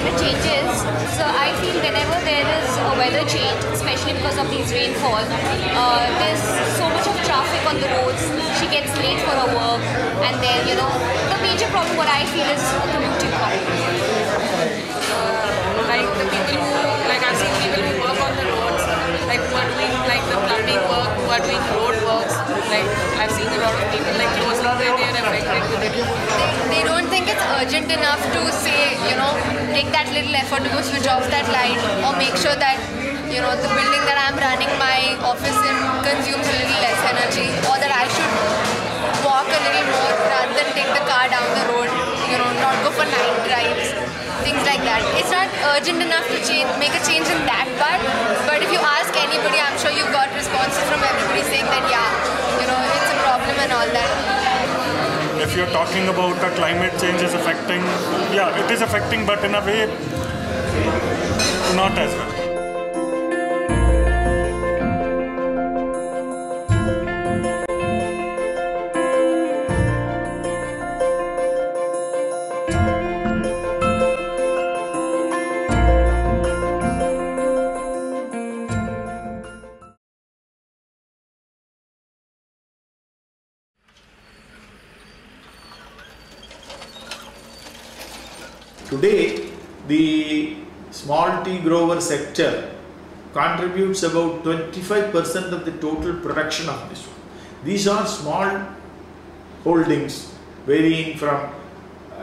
climate changes. So I feel whenever there is a weather change, especially because of these rainfall, there's so much of traffic on the roads. She gets late for her work, and then the major problem what I feel is a commuting problem. Like the people who, like I've seen people who work on the roads, like who are doing like the plumbing work, who are doing road works. Like I've seen a lot of people like closing where they are affected with it. They don't think it's urgent enough to say, take that little effort to go switch off that light or make sure that, the building that I'm running my office in consumes a little less energy, or that I should walk a little more rather than take the car down the road, not go for night drives, things like that. It's not urgent enough to make a change in that part, but if you ask anybody, I'm sure you've got responses from everybody saying that, it's a problem and all that. If you're talking about the climate change is affecting, it is affecting, but in a way, not as well. Today, the small tea grower sector contributes about 25% of the total production of this one. These are small holdings varying from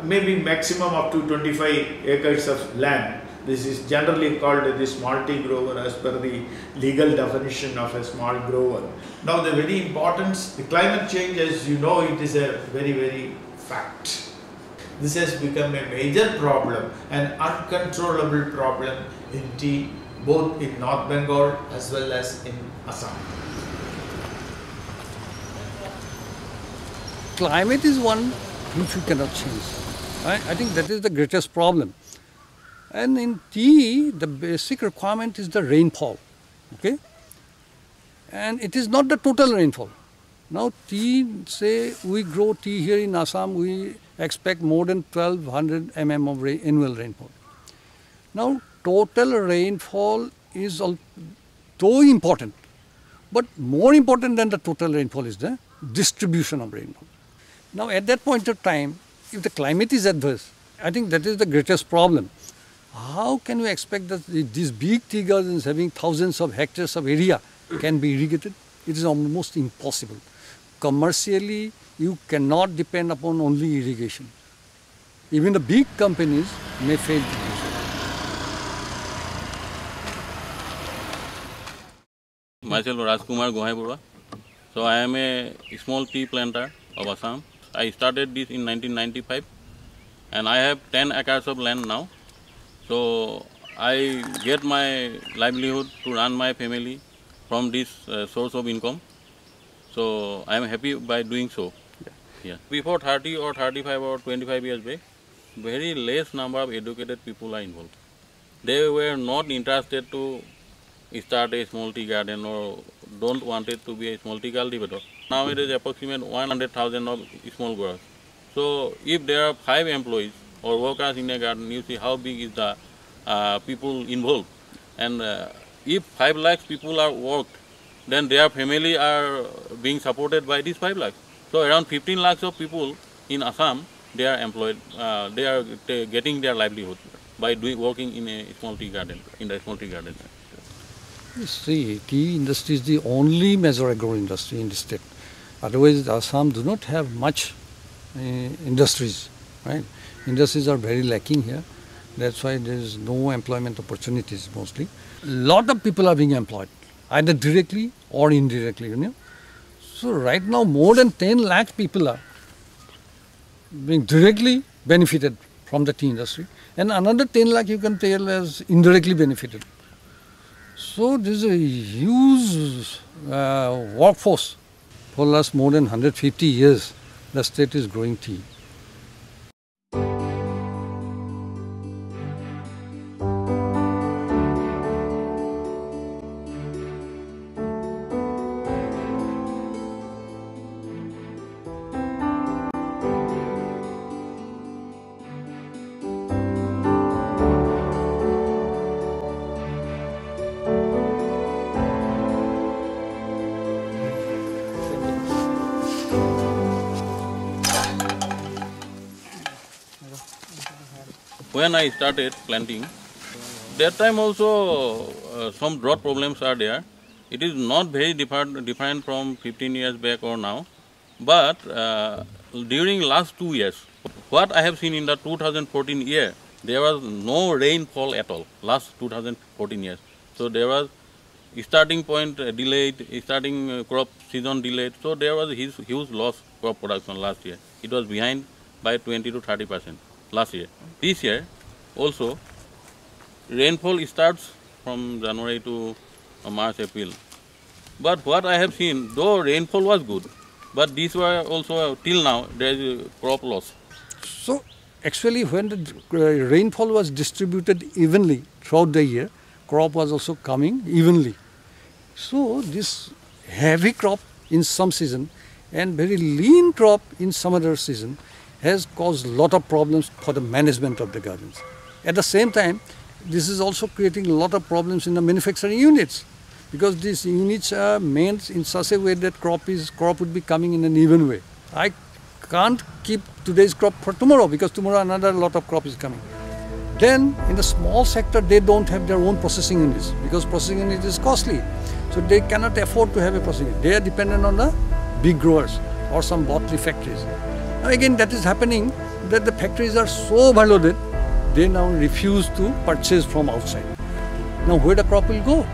maybe maximum up to 25 acres of land. This is generally called the small tea grower as per the legal definition of a small grower. Now the very importance, the climate change, as you know, it is a very, very fact. This has become a major problem, an uncontrollable problem in tea, both in North Bengal as well as in Assam. Climate is one which we cannot change. I think that is the greatest problem. And in tea, the basic requirement is the rainfall. Okay? And it is not the total rainfall. Now tea, say we grow tea here in Assam, we expect more than 1200 mm of annual rainfall. Now total rainfall is though important, but more important than the total rainfall is the distribution of rainfall. Now at that point of time, if the climate is adverse, I think that is the greatest problem. How can we expect that these big tea gardens having thousands of hectares of area can be irrigated? It is almost impossible. Commercially, you cannot depend upon only irrigation. Even the big companies may fail to do so. Myself, Rajkumar Gohai. So I am a small tea planter of Assam. I started this in 1995 and I have 10 acres of land now. So I get my livelihood to run my family from this source of income. So I am happy by doing so. Yeah. Before 30 or 35 or 25 years back, very less number of educated people are involved. They were not interested to start a small tea garden or don't want it to be a small tea cultivator. Now it is approximately 100,000 of small growers. So if there are 5 employees or workers in a garden, you see how big is the people involved. And if 5 lakhs people are worked, then their family are being supported by these 5 lakhs. So around 15 lakhs of people in Assam, they are employed, they are getting their livelihood by working in a small tea garden, in the small tea garden. You see, tea industry is the only major agro industry in the state. Otherwise, Assam do not have much industries, right? Industries are very lacking here. That's why there is no employment opportunities mostly. A lot of people are being employed, either directly or indirectly, So right now, more than 10 lakh people are being directly benefited from the tea industry. And another 10 lakh you can tell as indirectly benefited. So this is a huge workforce. For the last more than 150 years, the state is growing tea. when I started planting, that time also some drought problems are there. It is not very different from 15 years back or now. But during last 2 years, what I have seen in the 2014 year, there was no rainfall at all, last 2014 years. So there was starting point delayed, starting crop season delayed. So there was huge loss crop production last year. It was behind by 20 to 30% last year. This year also, rainfall starts from January to March, April. But what I have seen, though rainfall was good, but these were also, till now, there is crop loss. So actually when the rainfall was distributed evenly throughout the year, crop was also coming evenly. So this heavy crop in some season and very lean crop in some other season has caused a lot of problems for the management of the gardens. At the same time, this is also creating a lot of problems in the manufacturing units, because these units are made in such a way that crop would be coming in an even way. I can't keep today's crop for tomorrow, because tomorrow another lot of crop is coming. Then in the small sector, they don't have their own processing units, because processing unit is costly. So they cannot afford to have a processing unit. They are dependent on the big growers or some bottling factories. Now again, that is happening that the factories are so overloaded, they now refuse to purchase from outside. Now where the crop will go?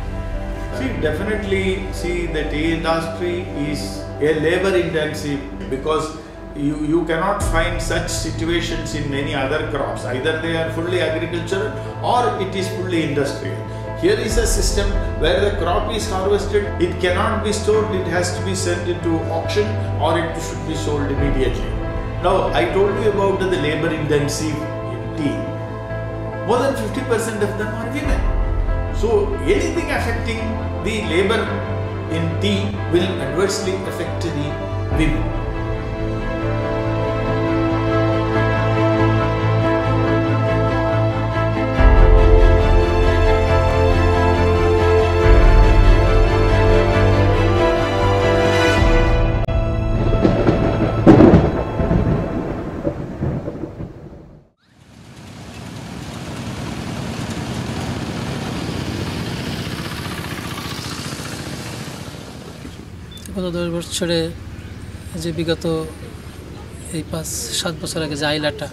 See, definitely, the tea industry is a labor intensive, because you cannot find such situations in many other crops. Either they are fully agricultural or it is fully industrial. Here is a system where the crop is harvested, it cannot be stored, it has to be sent into auction or it should be sold immediately. Now, I told you about the labor intensive in tea. More than 50% of them are women. So anything affecting the labor in tea will adversely affect the women. গত 10 বছরে যে বিগত এই 5-7 বছর আগে যে আইলাটা,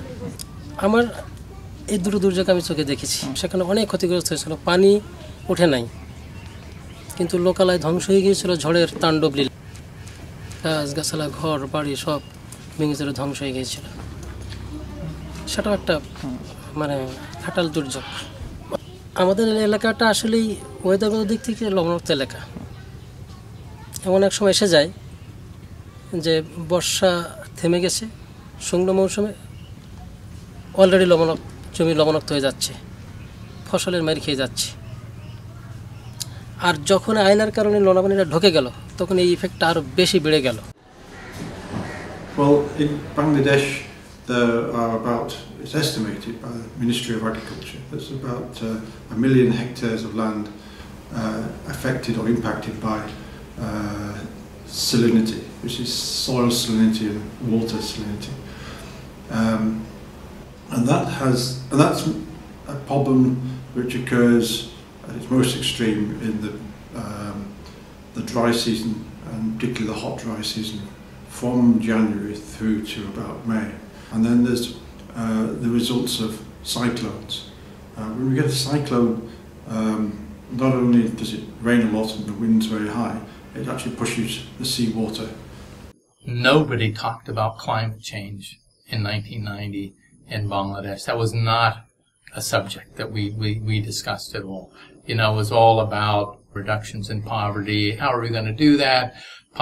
আমার এই দুর্যোগ আমি চোখে দেখেছি। সেখানে অনেক ক্ষতিগ্রস্ত হয়েছিল, পানি ওঠে নাই, কিন্তু লোকালয় ধ্বংস হয়ে গিয়েছিল ঝড়ের তাণ্ডব লীলা। গাছগাছালা, ঘর বাড়ি সব ভেঙে চলে ধ্বংস হয়ে গিয়েছিল। সেটাও একটা ফাটাল দুর্যোগ। আমাদের এলাকাটা আসলেই ওয়েদারগত দিক থেকে লবণাক্ত এলাকা। এমন এক সময় এসে যায় যে বর্ষা থেমে গেছে, শুকনো মৌসুমে অলরেডি জমি লবণাক্ত হয়ে যাচ্ছে, ফসলের মার খেয়ে যাচ্ছে। আর যখন আয়লার কারণে নোনা পানিটা ঢুকে গেল, তখন এই ইফেক্টটা আরও বেশি বেড়ে গেল। Well, in Bangladesh there are about, it's estimated by the Ministry of Agriculture, there's about 1 million hectares of land affected or impacted by salinity, which is soil salinity and water salinity, and that's a problem which occurs at its most extreme in the dry season, and particularly the hot dry season, from January through to about May. And then there's the results of cyclones. When we get a cyclone, not only does it rain a lot and the wind's very high, it actually pushes the seawater. Nobody talked about climate change in 1990 in Bangladesh. That was not a subject that we discussed at all. It was all about reductions in poverty. How are we going to do that?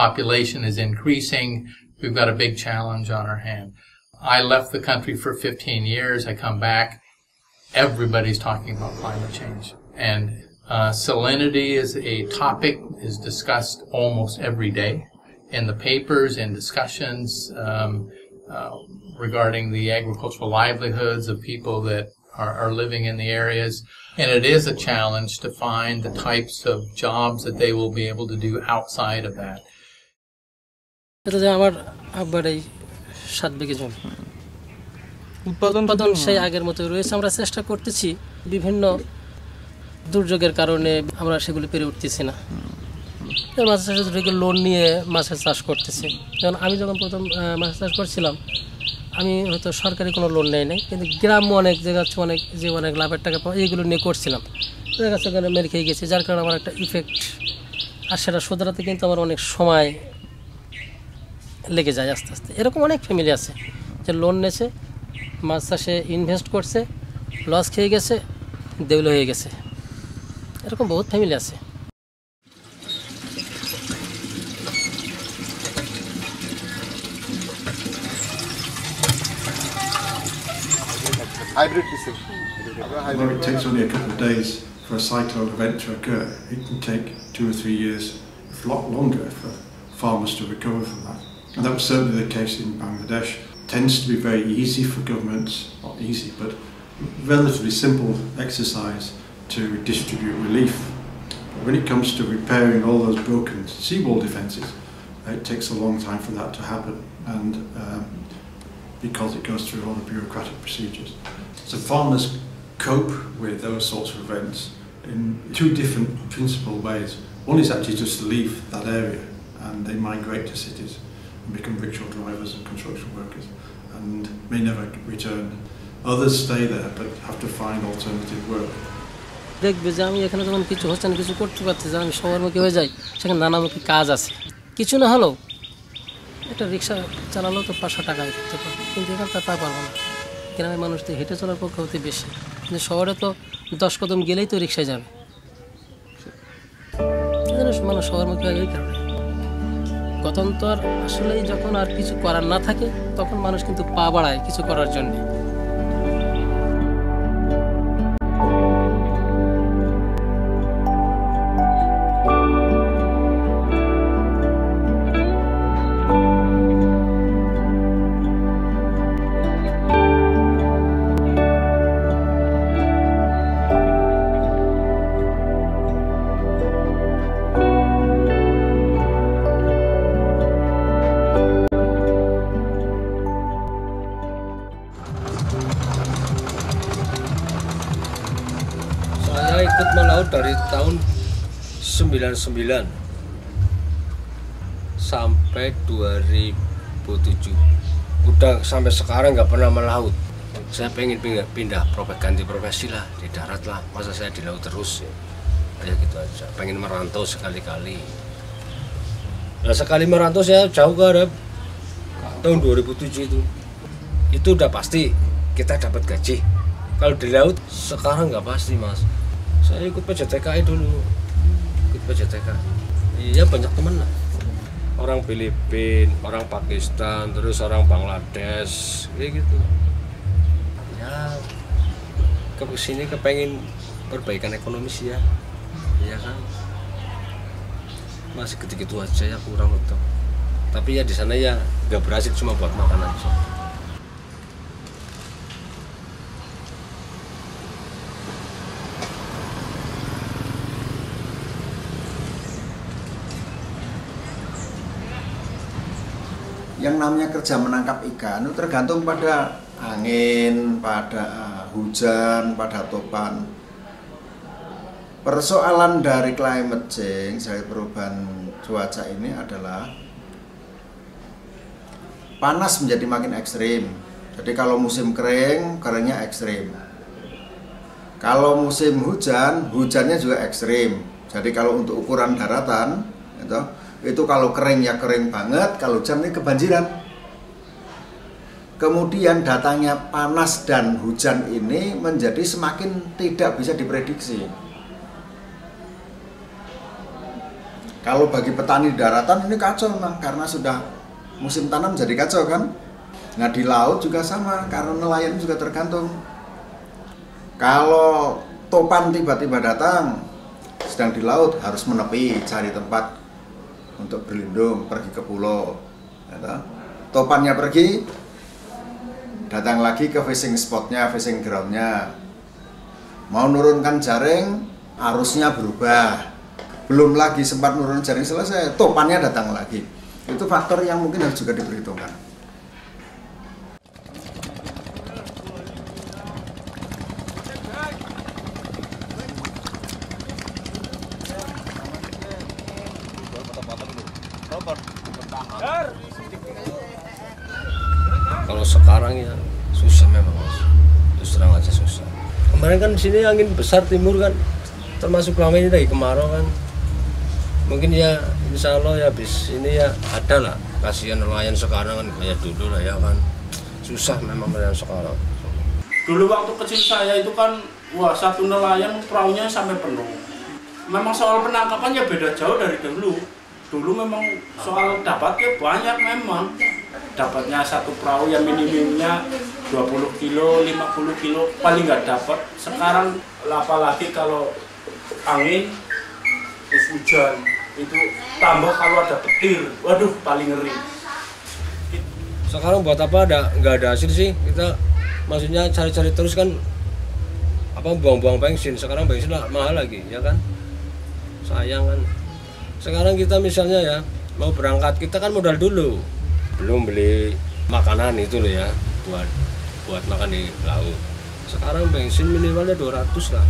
Population is increasing. We've got a big challenge on our hand. I left the country for 15 years. I come back. Everybody's talking about climate change. And salinity is a topic, is discussed almost every day in the papers, in discussions regarding the agricultural livelihoods of people that are living in the areas. And it is a challenge to find the types of jobs that they will be able to do outside of that. এটা যে আমার আব্বার এই 7 বিঘে জমি, উৎপাদন সেই আগের মতো রয়েছে। আমরা চেষ্টা করতেছি, বিভিন্ন দুর্যোগের কারণে আমরা সেগুলো পেরে উঠতেছি না। মাছের চাষের থেকে লোন নিয়ে মাছের চাষ করতেছি। যেমন আমি যখন প্রথম মাছের চাষ করছিলাম, আমি হয়তো সরকারি কোনো লোন নেই নাই, কিন্তু গ্রাম্য অনেক জায়গা আছে, অনেক লাভের টাকা পাওয়া, এইগুলো নিয়ে করছিলাম। দেখা যাচ্ছে ওখানে মেরে খেয়ে গেছি, যার কারণে আমার একটা ইফেক্ট, আর সেটা শোধরাতে কিন্তু আমার অনেক সময় লেগে যায় আস্তে আস্তে। এরকম অনেক ফ্যামিলি আছে যে লোন নিয়েছে, মাছ চাষে ইনভেস্ট করছে, লস খেয়ে গেছে, দেউলে হয়ে গেছে, এরকম বহুত ফ্যামিলি আছে। Although it takes only a couple of days for a cyclone event to occur, it can take 2 or 3 years, if a lot longer, for farmers to recover from that. And that was certainly the case in Bangladesh. It tends to be very easy for governments, not easy, but relatively simple exercise to distribute relief. But when it comes to repairing all those broken seawall defences, it takes a long time for that to happen, and because it goes through all the bureaucratic procedures. So farmers cope with those sorts of events in 2 different principal ways. One is actually just to leave that area and they migrate to cities and become rickshaw drivers and construction workers and may never return. Others stay there but have to find alternative work. দেখবে যে আমি এখানে যখন কিছু হচ্ছে না, কিছু করতে পারছি, যে আমি শহরমুখী হয়ে যাই, সেখানে নানামুখী কাজ আছে। কিছু না হলেও একটা রিক্সা চালালেও তো 500 টাকা দিতে পারবে, কিন্তু এখানে তা পারবো না। গ্রামের মানুষ তো হেঁটে চলার পক্ষে হতে বেশি, কিন্তু শহরে তো 10 কদম গেলেই তো রিক্সায় যাবে। মানুষ শহরমুখী হয় এই কারণে। গতন্তর আসলেই যখন আর কিছু করার না থাকে, তখন মানুষ কিন্তু পা বাড়ায় কিছু করার জন্যে। Ikut melaut dari tahun 99 sampai 2007. Udah sampai sekarang nggak pernah melaut. Saya pengen pindah ganti profesi lah, di darat lah. Masa saya di laut terus ya. Kayak gitu aja. Pengen merantau sekali-kali. Nah, sekali merantau saya jauh ke Arab tahun 2007 itu. Itu udah pasti kita dapat gaji. Kalau di laut sekarang nggak pasti, Mas. Saya ikut PJTKI dulu, ikut PJTKI. Iya, banyak teman lah. Orang Filipina, orang Pakistan, terus orang Bangladesh, kayak gitu. Ya, ke sini kepengen perbaikan ekonomi sih ya, iya kan. Masih gitu-gitu aja ya, kurang untuk. Tapi ya di sana ya nggak berhasil, cuma buat makan aja. Yang namanya kerja menangkap ikan itu tergantung pada angin, pada hujan, pada topan. Persoalan dari climate change, dari perubahan cuaca ini adalah panas menjadi makin ekstrim. Jadi kalau musim kering, keringnya ekstrim. Kalau musim hujan, hujannya juga ekstrim. Jadi kalau untuk ukuran daratan, itu kalau kering ya kering banget, kalau hujan ini kebanjiran. Kemudian datangnya panas dan hujan ini menjadi semakin tidak bisa diprediksi. Kalau bagi petani daratan ini kacau memang, karena sudah musim tanam jadi kacau kan. Nah di laut juga sama, karena nelayan juga tergantung. Kalau topan tiba-tiba datang, sedang di laut harus menepi, cari tempat untuk berlindung, pergi ke pulau. Topannya pergi, datang lagi ke fishing spotnya, fishing groundnya. Mau nurunkan jaring, arusnya berubah. Belum lagi sempat nurun jaring selesai, topannya datang lagi. Itu faktor yang mungkin harus juga diperhitungkan. Kalau sekarang ya susah memang Mas. Terus terang aja susah. Kemarin kan di sini angin besar timur kan, termasuk lama ini lagi kemarau kan. Mungkin ya insya Allah ya habis ini ya ada lah. Kasihan nelayan sekarang kan kayak dulu lah ya kan. Susah memang nelayan sekarang. Dulu waktu kecil saya itu kan, wah satu nelayan perahunya sampai penuh. Memang soal penangkapan ya beda jauh dari dulu. Dulu memang soal dapatnya banyak memang. Dapatnya satu perahu yang minimumnya 20 kilo, 50 kilo, paling nggak dapat. Sekarang apalagi kalau angin, terus hujan, itu tambah kalau ada petir, waduh paling ngeri. Sekarang buat apa nggak ada hasil sih? Kita maksudnya cari-cari terus kan, apa buang-buang bensin. Sekarang bensin mahal lagi, ya kan? Sayang kan. Sekarang kita misalnya ya mau berangkat, kita kan modal dulu. Belum beli makanan itu loh ya, buat makan di laut. Sekarang bensin minimalnya 200 lah.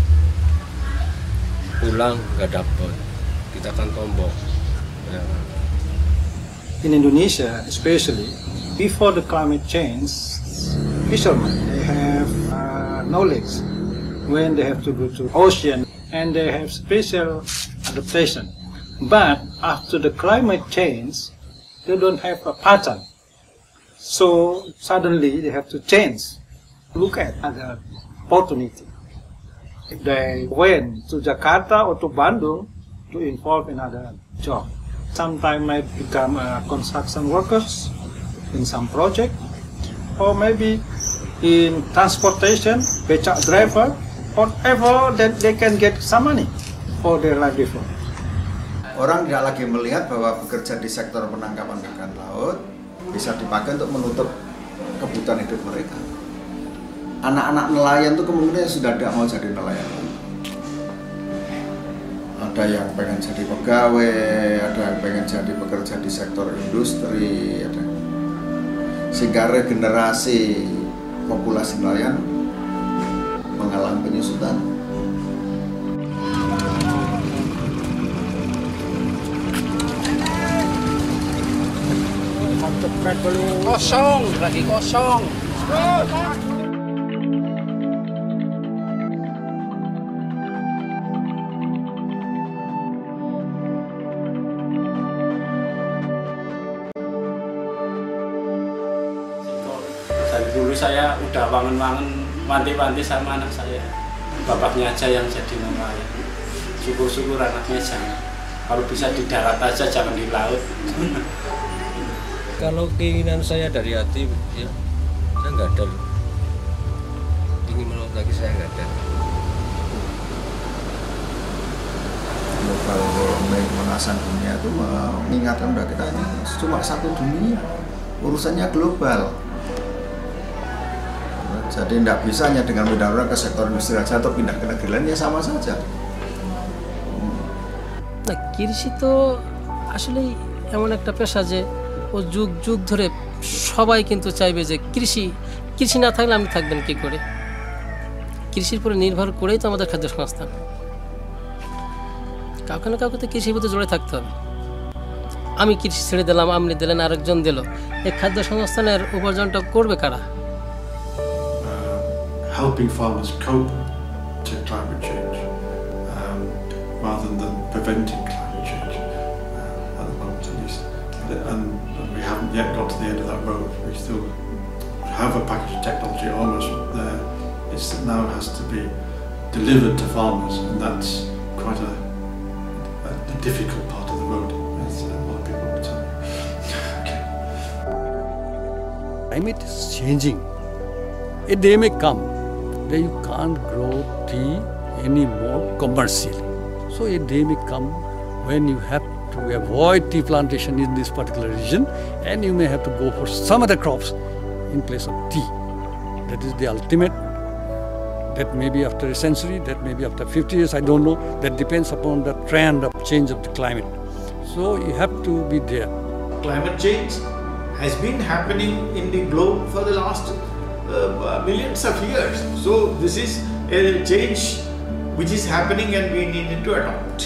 Pulang nggak dapet, kita kan tombol. Ya. In Indonesia, especially before the climate change, fishermen they have knowledge when they have to go to ocean and they have special adaptation. But after the climate change, they don't have a pattern. So suddenly they have to change. Look at the opportunity. If they went to Jakarta or to Bandung to involve in other job. Sometimes might become construction workers in some project, or maybe in transportation, becak driver, whatever that they can get some money for their livelihood. Orang tidak lagi melihat bahwa bekerja di sektor penangkapan ikan laut bisa dipakai untuk menutup kebutuhan hidup mereka. Anak-anak nelayan tuh kemungkinan sudah tidak mau jadi nelayan. Ada yang pengen jadi pegawai, ada yang pengen jadi pekerja di sektor industri, ada. Sehingga regenerasi populasi nelayan menghalang penyusutan. Kosong, lagi kosong. Dari dulu saya udah wangen-wangen wanti-wanti sama anak saya. Bapaknya aja yang jadi nelayan. Syukur-syukur anaknya jangan. Kalau bisa di darat aja, jangan di laut. Kalau keinginan saya dari hati, ya saya nggak ada. Ingin melaut lagi saya nggak ada. Global warming pemanasan dunia itu mengingatkan bahwa kita ini cuma satu dunia, urusannya global. Jadi tidak bisa hanya dengan pindah ke sektor industri saja atau pindah ke negeri lain, ya sama saja. না কৃষি তো আসলে এমন একটা পেশা যে ও যুগ যুগ ধরে সবাই কিন্তু চাইবে যে কৃষি না থাকলে আপনি থাকবেন কী করে। কৃষির উপরে নির্ভর করেই তো আমাদের খাদ্য সংস্থান। কাউকে না কাউকে তো কৃষির প্রতি জড়ে থাকতে হবে। আমি কৃষি ছেড়ে দিলাম, আপনি দিলেন, আরেকজন দিল, এই খাদ্য সংস্থানের উপার্জনটা করবে কারা? Helping farmers cope to climate change rather than preventing climate change at the moment at least. And we haven't yet got to the end of that road. We still have a package of technology almost there. It now has to be delivered to farmers, and that's quite a difficult part of the road, as a lot of people would say. Okay. Climate is changing. A day may come that you can't grow tea anymore commercially. So a day may come when you have to avoid tea plantation in this particular region, and you may have to go for some other crops in place of tea. That is the ultimate. That may be after a century, that may be after 50 years, I don't know. That depends upon the trend of change of the climate. So you have to be there. Climate change has been happening in the globe for the last millions of years. So this is a change which is happening and we need to adopt.